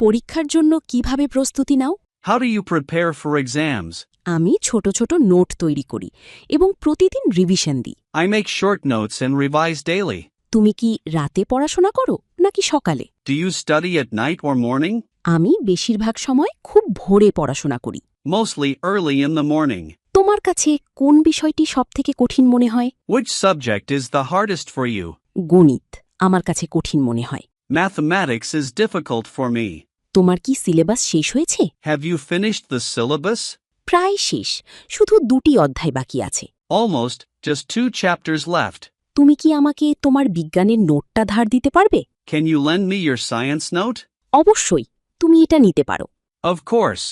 পরীক্ষার জন্য কিভাবে প্রস্তুতি নাও? How do you prepare for exams? আমি ছোট ছোট নোট তৈরি করি এবং প্রতিদিন রিভিশন দিই। I make short notes and revise daily. তুমি কি রাতে পড়াশোনা করো নাকি সকালে? Do you study at night or morning? আমি বেশিরভাগ সময় খুব ভোরে পড়াশোনা করি। Mostly early in the morning. তোমার কাছে কোন বিষয়টি সবথেকে কঠিন মনে হয়? Which subject is the hardest for you? গণিত আমার কাছে কঠিন মনে হয়। Mathematics is difficult for me. তোমার কি সিলেবাস শেষ হয়েছে? Have you finished the syllabus? প্রায় শেষ, শুধু 2টি অধ্যায় বাকি আছে। Almost, just 2 chapters left. তুমি কি আমাকে তোমার বিজ্ঞানের নোটটা ধার দিতে পারবে? Can you lend me your science note? অবশ্যই, তুমি এটা নিতে পারো। Of course.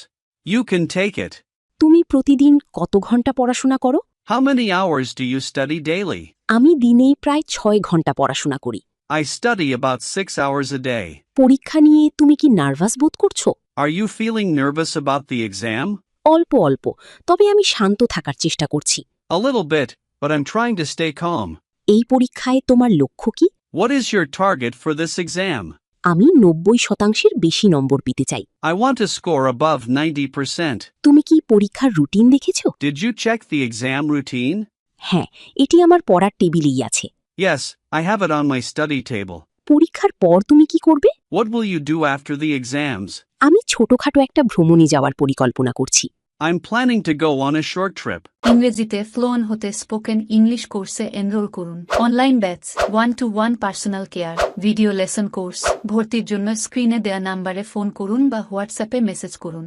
You can take it. তুমি প্রতিদিন কত ঘন্টা পড়াশোনা করো? How many hours do you study daily? আমি দিনে প্রায় 6 ঘন্টা পড়াশোনা করি। I study about 6 hours a day. পরীক্ষা নিয়ে তুমি কি নার্ভাস বোধ করছো? Are you feeling nervous about the exam? অল্প অল্প, তবে আমি শান্ত থাকার চেষ্টা করছি। A little bit, but I'm trying to stay calm. এই পরীক্ষায় তোমার লক্ষ্য কি? What is your target for this exam? আমি 90% বেশি নম্বর পেতে চাই। I want to score above 90%. তুমি কি পরীক্ষার রুটিন দেখেছো? Did you check the exam routine? হ্যাঁ, এটি আমার পড়ার টেবিলেই আছে। Yes, I have it on my study table. পরীক্ষার পর তুমি কি করবে? What will you do after the exams? আমি ছোটখাটো একটা ভ্রমণে যাওয়ার পরিকল্পনা করছি। I'm planning to go on a short trip. ইংরেজিতে ফ্লুয়েন্ট হতে স্পোকেন ইংলিশ কোর্সে এনরোল করুন। Online batch, 1-to-1 personal care, video lesson course. ভর্তির জন্য স্ক্রিনে দেয়া নাম্বারে ফোন করুন বা হোয়াটসঅ্যাপে মেসেজ করুন।